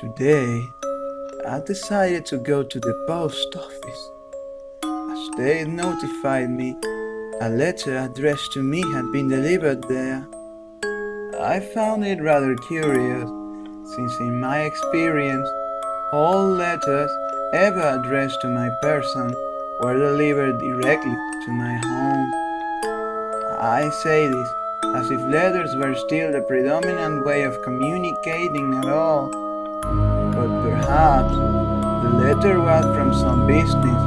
Today, I decided to go to the post office. As they notified me, a letter addressed to me had been delivered there. I found it rather curious, since in my experience, all letters ever addressed to my person were delivered directly to my home. I say this as if letters were still the predominant way of communicating at all. But perhaps the letter was from some business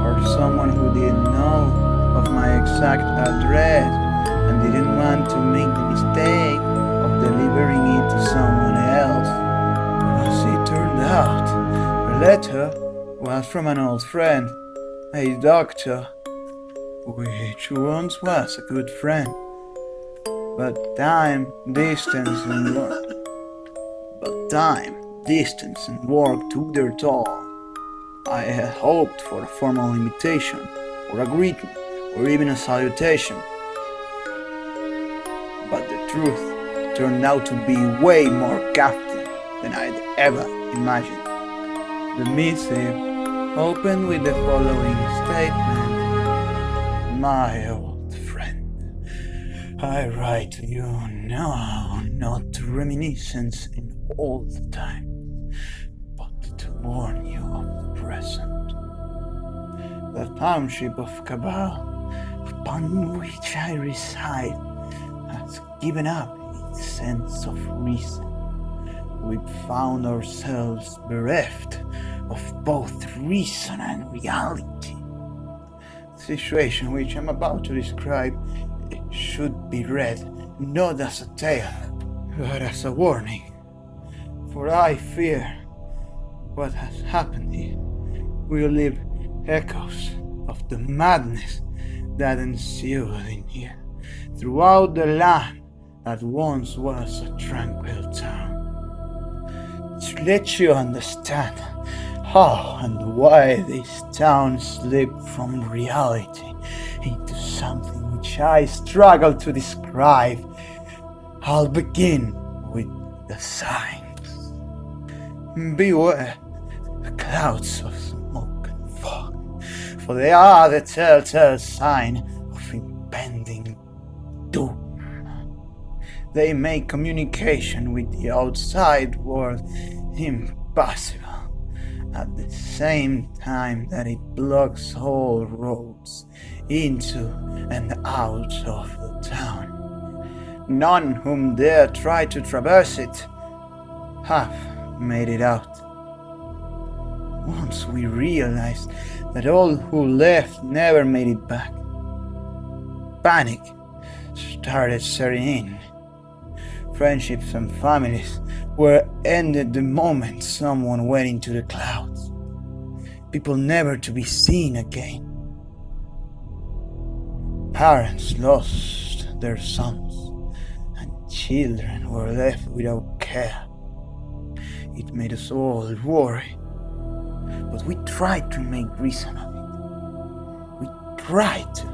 or someone who didn't know of my exact address and didn't want to make the mistake of delivering it to someone else. As it turned out, the letter was from an old friend, a doctor, which once was a good friend. But time, distance, and work took their toll. I had hoped for a formal invitation, or a greeting, or even a salutation. But the truth turned out to be way more Kafkian than I'd ever imagined. The missive opened with the following statement: "My old friend, I write to you now not to reminiscence in all the time, but to warn you of the present. The township of Cabal, upon which I reside, has given up its sense of reason. We've found ourselves bereft of both reason and reality. The situation which I'm about to describe should be read not as a tale, but as a warning. For I fear what has happened here will leave echoes of the madness that ensued in here throughout the land that once was a tranquil town. To let you understand how and why this town slipped from reality into something which I struggle to describe, I'll begin with the signs. Beware the clouds of smoke and fog, for they are the telltale sign of impending doom. They make communication with the outside world impossible, at the same time that it blocks all roads into and out of the town. None whom dare try to traverse it have made it out. Once we realized that all who left never made it back, panic started setting in. Friendships and families were ended the moment someone went into the clouds. People never to be seen again. Parents lost their sons, and children were left without care. It made us all worry, but we tried to make reason of it. We tried to.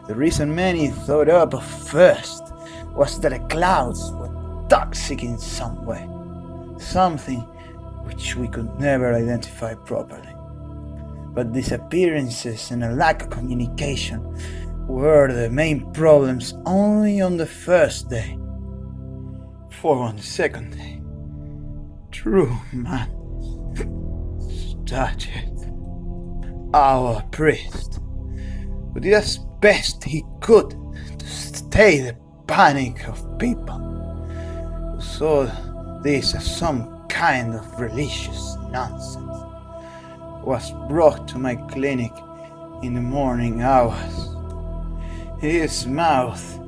The reason many thought up of first was that the clouds were toxic in some way, something which we could never identify properly. But disappearances and a lack of communication were the main problems only on the first day. For on the second day, true madness started. Our priest, who did as best he could to stay the panic of people, who saw this as some kind of religious nonsense, was brought to my clinic in the morning hours. His mouth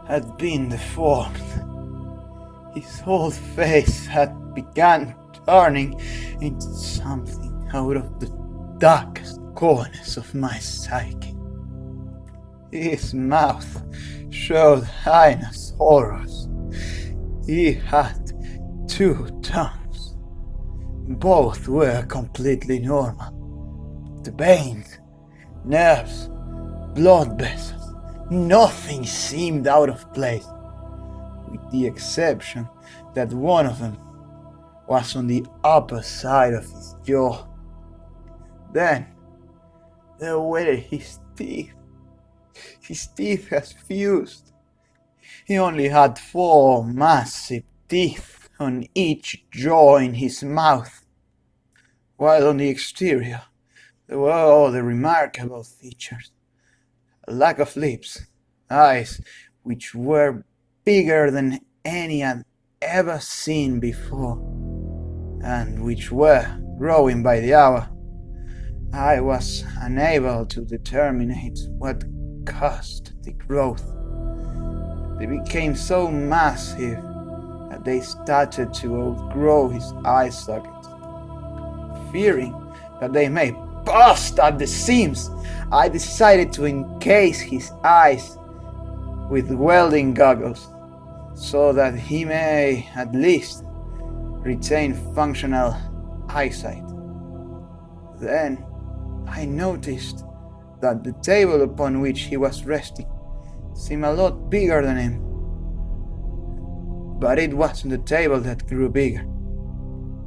had been deformed. His whole face had begun turning into something out of the darkest corners of my psyche. His mouth showed heinous horrors. He had 2 tongues. Both were completely normal. The veins, nerves, blood vessels, nothing seemed out of place, with the exception that one of them was on the upper side of his jaw. Then, there were his teeth. His teeth had fused. He only had 4 massive teeth on each jaw in his mouth, while on the exterior there were all the remarkable features: a lack of lips, eyes which were bigger than any I'd ever seen before, and which were growing by the hour. I was unable to determine what caused the growth. They became so massive that they started to outgrow his eye sockets. Fearing that they may burst at the seams, I decided to encase his eyes with welding goggles so that he may at least retain functional eyesight. Then I noticed that the table upon which he was resting seemed a lot bigger than him. But it wasn't the table that grew bigger.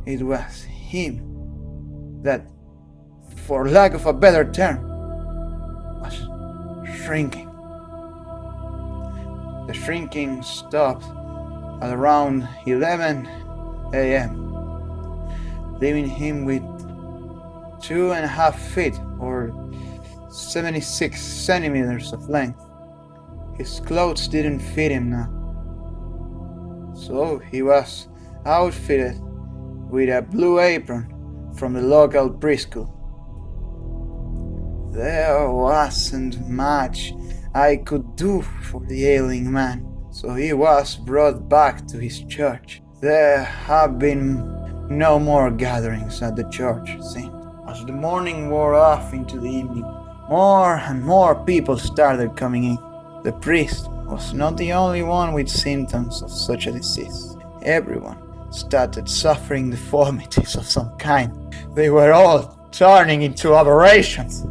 It was him that, for lack of a better term, was shrinking. The shrinking stopped at around 11 a.m., leaving him with 2.5 feet or 76 centimeters of length. His clothes didn't fit him now, so he was outfitted with a blue apron from the local preschool. There wasn't much I could do for the ailing man, so he was brought back to his church. There have been no more gatherings at the church since. As the morning wore off into the evening, more and more people started coming in. The priest was not the only one with symptoms of such a disease. Everyone started suffering deformities of some kind. They were all turning into aberrations.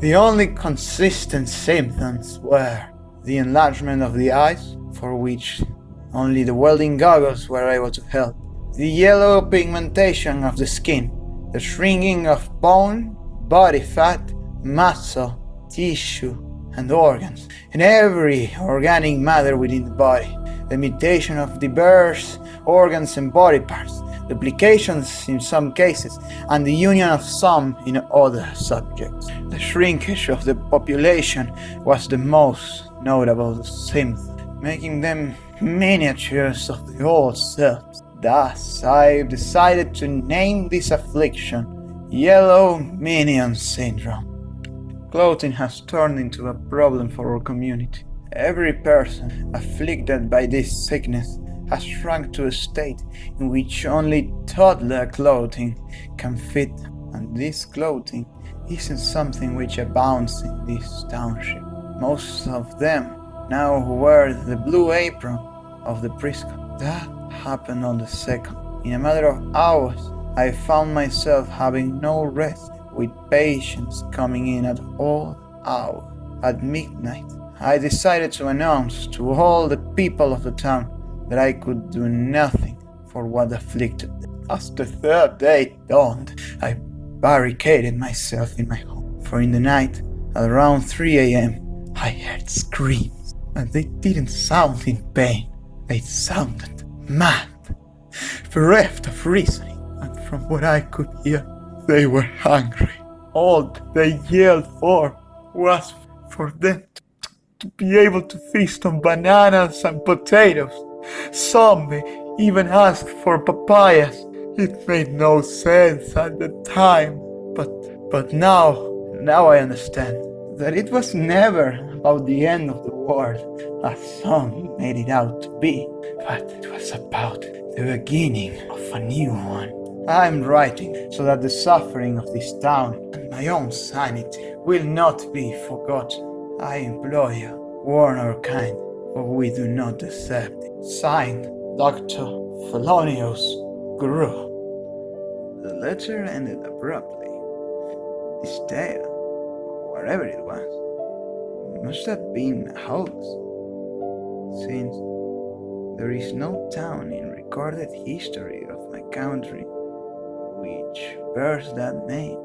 The only consistent symptoms were the enlargement of the eyes, for which only the welding goggles were able to help, the yellow pigmentation of the skin, the shrinking of bone, body fat, muscle, tissue, and organs, and every organic matter within the body, the mutation of diverse organs and body parts, duplications in some cases, and the union of some in other subjects. The shrinkage of the population was the most notable symptom, making them miniatures of the old selves. Thus, I decided to name this affliction Yellow Minion Syndrome. Clothing has turned into a problem for our community. Every person afflicted by this sickness has shrunk to a state in which only toddler clothing can fit them, and this clothing isn't something which abounds in this township. Most of them now wear the blue apron of the preschool. That happened on the 2nd. In a matter of hours, I found myself having no rest, with patients coming in at all hours. At midnight, I decided to announce to all the people of the town that I could do nothing for what afflicted them. As the 3rd day dawned, I barricaded myself in my home, for in the night, at around 3 a.m., I heard screams, and they didn't sound in pain. They sounded mad, bereft of reasoning, and from what I could hear, they were hungry. All they yelled for was for them to be able to feast on bananas and potatoes. Some even asked for papayas. It made no sense at the time, but now I understand that it was never about the end of the world, as some made it out to be, but it was about the beginning of a new one. I'm writing so that the suffering of this town and my own sanity will not be forgotten. I implore you, warn our kind, for we do not deserve it. Signed, Dr. Felonius Guru. The letter ended abruptly. This tale, whatever it was, must have been a hoax, since There is no town in recorded history of my country which bears that name.